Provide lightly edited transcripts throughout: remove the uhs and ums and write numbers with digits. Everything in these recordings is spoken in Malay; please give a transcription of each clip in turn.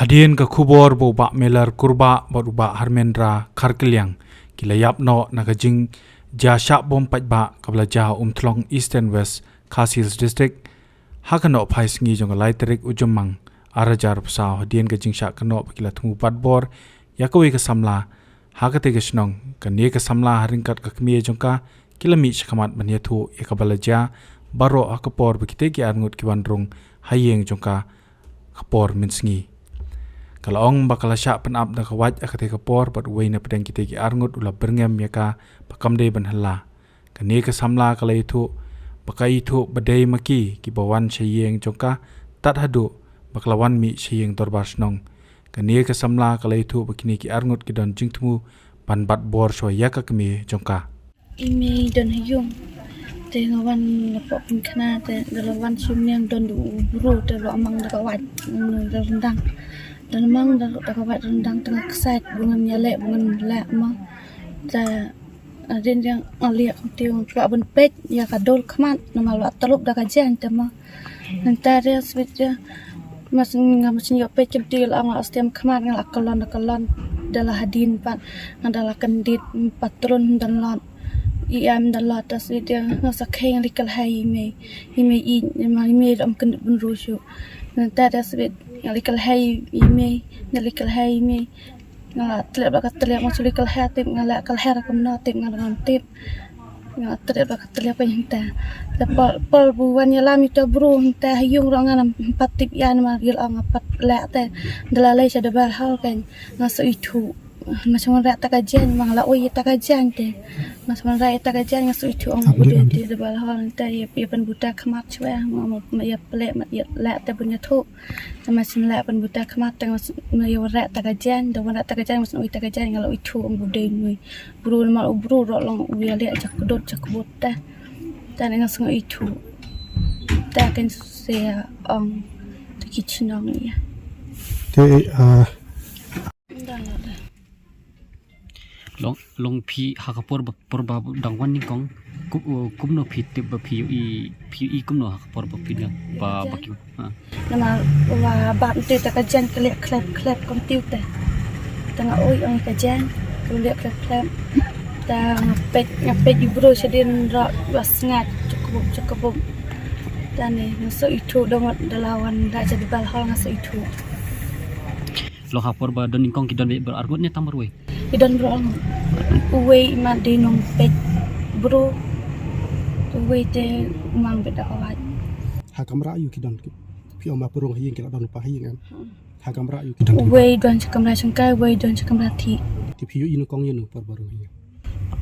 Hadien ke kubor bo bak melar kurba bo ba Harmendra Kharkilyang kilayap no nakajing ja syak bom pat ba kabla ja Thlong East and West Khasi Hills District hakano phai singi jong lai terik ujumang arajar psa hadien ke jing syak kano bakila thumu pat bor yakawi ke samla hakate ke snong kanie ke samla haringkat ke kmie jongka kilami shakamat bania thu yakabala ja baro akapor bakite ki arngut ki wandrung hayeng jongka kapor minsingi kalau ong bakal syak penap dak waj akate kapor bat wei na pedang kite ki arngut ula berngem yaka pakamde banhala kani ke samla kala itu bakai itu badai maki ki bawan sheyeng jongka tat hadu baklawan mi sheyeng torbar snong kani ke samla kala itu bakini ki arngut ki don jingtmu pan bat bor so yaka kemi jongka imi don hyung te ngawan lapok pinkana te dalawan sumnyang don du buru te lo amang dak waj rendang dan mang dak waj rendang tengah kesat bungan nyalek bungan lek mang ta adin yang aliak tiu pak bun pet ya kadol khamat nama lo talup dak ajan te ma antara switnya mas ngamasin yo pet cemtil ang astiam khamat ngal akalon dalah hadin pat ngadalah kendit patron dan lot iam dan lot tas dia ngasakheng likal hai me i me am kendit bun rusyu antara swit likal hai me likal hai me ngala tlep bakat tlep masul likal hai tip ngala kal hai rakamna tip ngalan tip ngala tlep bakat tlep penta pol buwan yalam itu bro ta hayung rangan empat tip yan ma gil ang empat lek te dalalai sada hal kan ngaso itu macam rak takajan mangla oi takajan te macam rak takajan ngaso itu ang bude te dabal hal ta ya pen buta khamat chwa ya plek ya lek te punya thu macam lek pen buta khamat tang ya rak takajan da rak takajan macam oi takajan ngala itu ang bude ni bro mal bro ro long wi lek jak dot jak bota ta ngaso itu ta kan se ang kitchenong ya te long pi hakapor porba dangwan ni kong kumno pi te ba pi kumno hakapor ba pi ba bakyu nama wa ba te ta kajan klep klep komputer tengah oi ang kajan klep klep ta ngapet ibro sedin ra wasngat cukup dan masuk itu domat dalawan da jadi balhal masuk itu lo hapor ba don kong kidon berargut ne tamar we idon bro uwe ma dinong pet bro uwe te mang beda kawat hakamra yu kidon pi oma purung hayeng kila don pa hayeng hakamra yu kidon uwe don chakamra sangkai uwe don chakamra thi ti pi yu inu kong yu par baru hayeng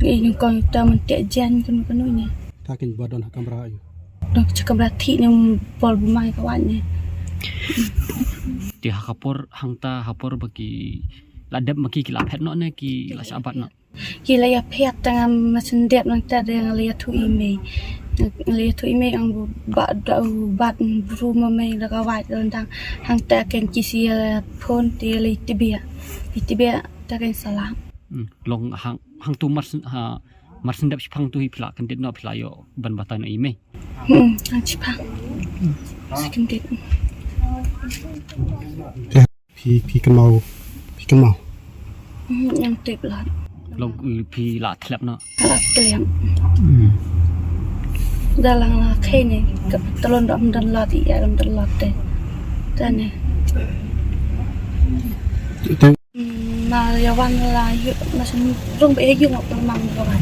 ini kong ta mentek jan kan ni ta ken badon hakamra yu don chakamra thi ni pol bumai kawatnya di hakapor hangta hapor bagi ladap maki kila pet no ne ki la sabat no kila ya pet tengah macam dep nang ta yang lihat tu email ang bat bru mame la kawat rendang hang ta ken kisia phone ti li tibia ta ken salam long hang tu mar sendap sipang tu hipla kan dit no pla yo ban batan no email hang sipang sekendit pi kan mau yang tip lah long pi la thlap no telem dalang la kene ke telon dom dan lot ya dom dan lot te tane ma ya wan la yu macam rong be yu ngok mang kawan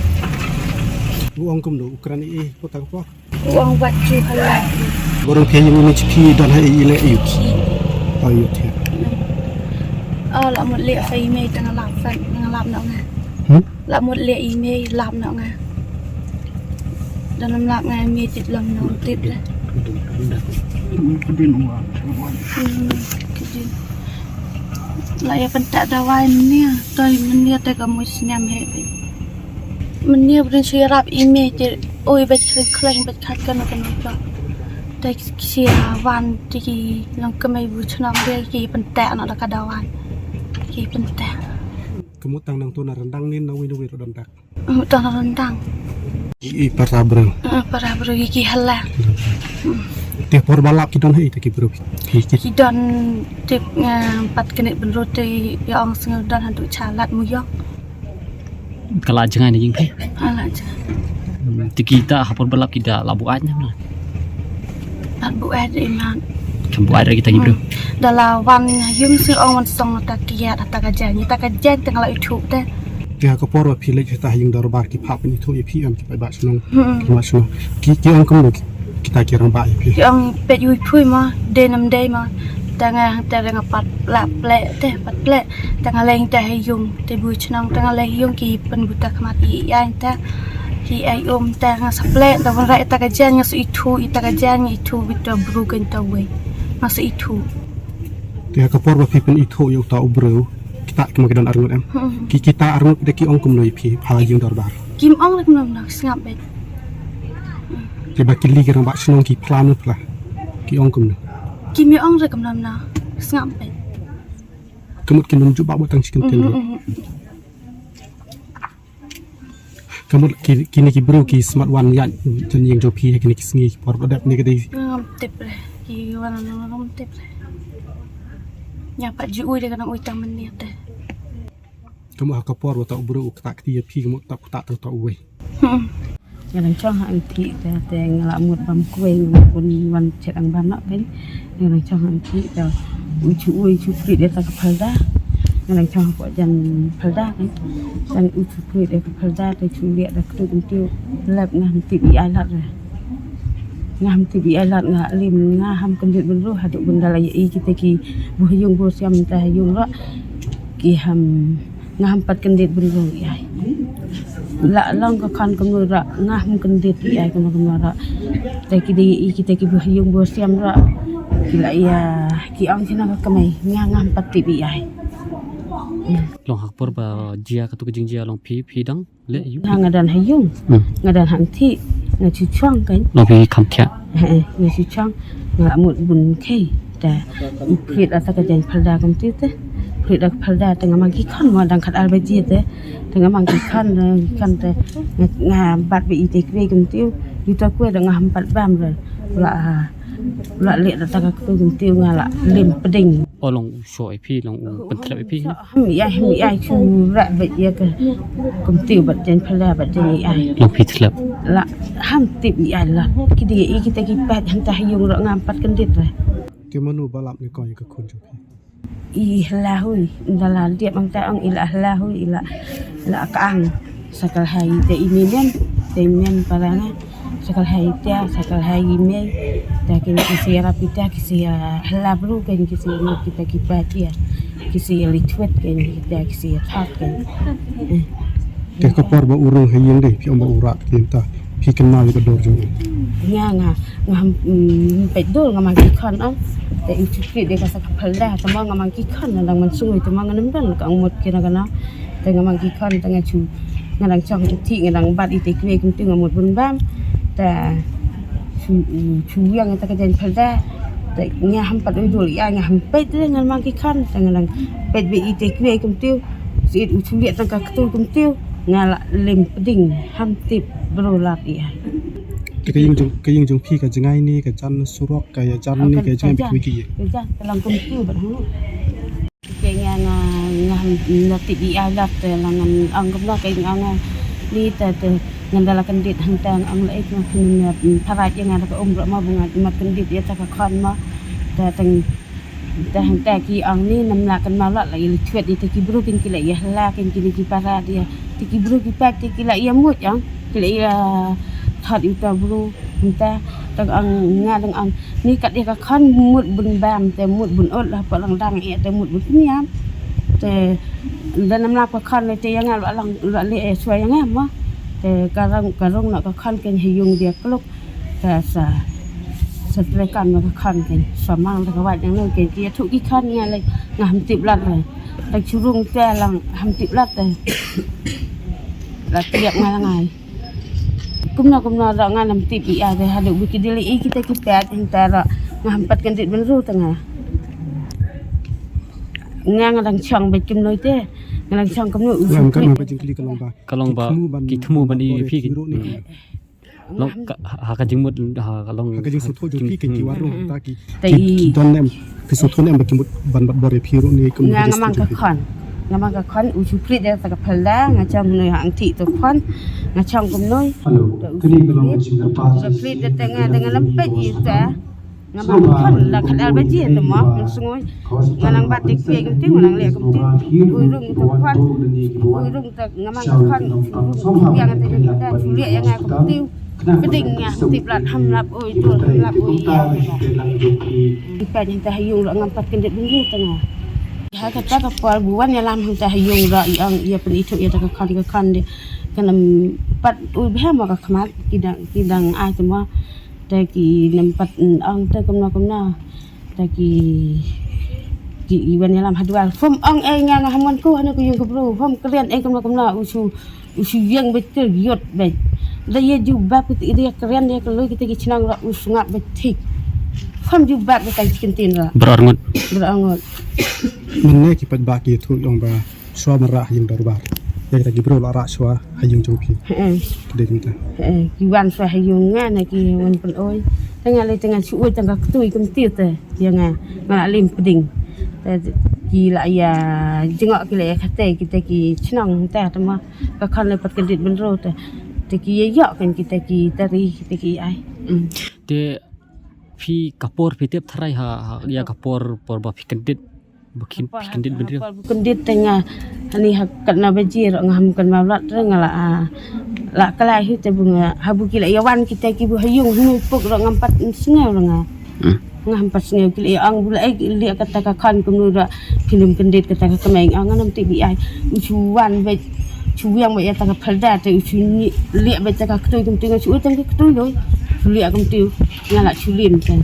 uang kum do ukrani potak po uang baju halal borong pe yung ni pi don hai ile yu ayu te la một lệ phải email tengah lap nak ngah la một lệ email lap nak ngah dalam lap ngah email tit lam nong tip lah la ya pentak dawai ni toy menia te kamu senyam he menia brin sirap email tit oi bet klang bet khat kan apa te sia wan ti lang kemai bu chnam dia ki pentak nak ka dawai ki pentak kemutang nang tuna rendang ni nawi rodon tak utang rendang i para bro ki hala Tiap por balap kita hei tak kibru kita. Kidon tip empat kene benroti yang sengadan hantu calat muyok. Kalau jangan yang pe. Alah aja. Ti kita hapor balap kita labu aja nah. Labu ada iman. Kambu ada kita gitu. Dalam wan yung sir ong wan song takiat atakajan tengah itu teh. Tiap kapor wa pilih kita yang darbar ki pap ni tu ipi am ki pai ba senong. Ki ma senong. Ki ang kum kita kira ba ipi. Yang pet yui pui ma denam day ma. Tengah pat lap plek teh pat plek tengah lain teh yung teh bui senong tengah lain yung ki penbuta kemati yang teh ki ai tengah saplek tengah rai atakajan yang su itu itakajan itu bita brugen tawe. Masa itu. Tiap kapor wa pipen itu yang tak ubro. Kita kemakidan arngut em. Kita arngut deki ong kum noi pi pala yung darbar. Kim ong lek nak ngap bet. Tiba kili kira ba senong ki plan pla. Ki ong kum no. Kim ong lek nak ngap bet. Kemut kin nunjuk ba botang chicken tender. Kemut kini ki bro ki smart one yan jan yang jo pi kini ki sngi por adap ni kedai. Ngap tip le. Ki wana ngam tip le. Nya pak ju ui de kana ui tang menit teh. Kamu hak kapor wa tak ubro tak ti pi kemut tak tak tak uwe. Yang chong hang ti te ngelamut bam kue pun wan chet ang bam nak kan yang chong hang ti te ui chu pri dia tak kepalda yang chong ko jan palda kan dan ui chu pri dia kepalda te chu liat dak tu tiu lap ngam ti bi alat ngam ti bi alat nga lim nga ham kendit benru haduk benda lai kita ki buhyung bo siam ta yung ra ki ham ngam pat kendit benru ai la long ka kan kam ra ngam kendit ai kam ra ta ki di kita ki buhyung bo siam ra ki la ya ki ang sina ka kamai ngam pat ti bi ai Long hapor ba jia katu kejing jia long pi dang le yu. ngadan hayung ngadan hang ti nga chu chuang kan Long pi kam thia. nga chu chuang nga mut bun kei ta prit ata ka jan phalda kam ti te prit ak phalda tengah magi khan wa dang khat al baji te tengah magi khan te nga bat bi te kre kam ti yu ta kwe dang ham pat bam re la le ata ka tu kam ti nga la lim peding Long show pi long pentlap pi. ham ya chu ra ba ya ka kam ti bat jan phalda bat jan ai Long pi tlap. la ham tip ya la kita ki pat han ta yung ra ngam pat kan dit re Kemanu balap ni kau yang ke kun jo pi. ihlahui ndala dia bang ta ang ilahlahui la kaang sakal hai te iminian te imian paranga sakal hai te sakal hai me ta kin kisi rapita kisi halabru kan kisi no kita kipatia kisi litwet kan kita kisi thak kan Tiap kapor ba urung hayang deh pi om ba urat kita. Pi kenal ka dor jo. nga pedol nga magi khan ang te ichukri de ka sa kapalda tama nga magi khan nang man sungoi tama nga namdan ka ang mot kina kana te nga magi khan te nga chu nga dang chong ti nga dang bat ite kwe kum ti nga mot bun bam ta chu yang ta ka jan palda te nga ham pat dol ya nga ham pet de nga magi khan te nga dang pet be ite kwe kum ti si chu liat ta ka tu kum ti nga lim peding ham tip berolat ya Kayang jong pi ka jengai ni ka jan surok ka ya jan ni ka jengai bi ki. Kerja dalam komputer berhulu. Kaya nga nati di alat langan anggap lah kaya nga ni ta ngandala kendit hantang ang laik nga kinnya parat yang ada ka umrah ma bunga mat kendit ya ta ka khan ma ta tang ta hanta ki ang ni namla kan mala la ili chwet di ki bro kin kila ya la kin ki parat dia ki bro ki pat ki la ya mut yang kila ya thật yêu ta bro ta tang ang nga tang ang ni kat dia ka khan mut bun bam te mut bun ot la pa lang dang e te mut bun niam te dan nam la ka khan le te yang la lang la le e swai yang ma te karong nak ka khan ken hiyung dia klok ta sa setrekan ka khan ken samang ka wat yang le ke ki thu ki khan nga le nga ham tip lat le ta churung te lang ham tip lat te la tiap nga ngai kumna ra nga nam tip ya de hadu biki dili kita kipat hintara nga hampat kan dit benru tengah nga dang chong bet kim noi te nga dang chong kam no Lam kan ba jing kli kalong ba. Kalong ba ki thmu ban i pi long haka jengmut ha long haka jeng soto jo pi ke ki waro ta ki Tai don nem fi soto nem bakimut ban bore pi ro ni kum ngamang ka khon ngamang ka khon u chu prit de ta ka phala nga chang noi hang thi to khon nga chang kum noi halo kini kalau macam apa ta prit de tengah dengan lempe ji ta ngamang ka khon la khadal ba ji to mo sungoi ngalang bat dik pi kum ting ngalang le kum ting ui rung to khon ui rung ta ngamang ka khon yang ta ji ta chu le yang kum tiu kedingnya tiplat hamlap oi tu hamlap oi ya ipa yang ta hayung la ngampat kendet bungu tengah ha kata ka pal buan ya lam ta hayung ra yang ia pen itu ia ta ka kan de kanam pat ui bhe ma ka khmat kidang ai tu ma ta ki nampat ang ta kamna ta ki wan ya lam hadwal phom ang e nga hamon ko hanu ko yung ko bro phom kalian e kamna usu yang betul yot be dia jubab dia keren dia kalau kita senang ra usngap betik phom jubab kita kentin ra berangut Mana kipat baki tu yang ba swa merah yang darbar. Yang lagi bro lara swa hayung jopi. Kedai kita. Kiwan swa hayung ngana ki wan pen oi. Tengah le tengah suoi tengah ketui kem tiu te. Yang ngala lim peding. Ki la ya jengok ki le kate kita ki senang ta tama ka kan le pat kedit benro te. Te ki ya kan kita ki tari kita ki ai. te phi kapor phi tep thrai ha ya kapor por ba phi kendit kendit bener Kendit tengah ani hakat na bajir ngam kan mawlat ngala la kalai hu te bunga habu kila yawan kita ki bu hayung hu pok ro ngampat sengau nga ngam pas sengau kila ang bula ai li kata ka kan kum ra film kendit kata ka kemeng ang nam ti bi ai uchuan be chu yang ba ya ta ka phalda te uchu ni li ba ta ka ktoi kum ti chu ta ka ktoi loi li kum ti ngala chu lim te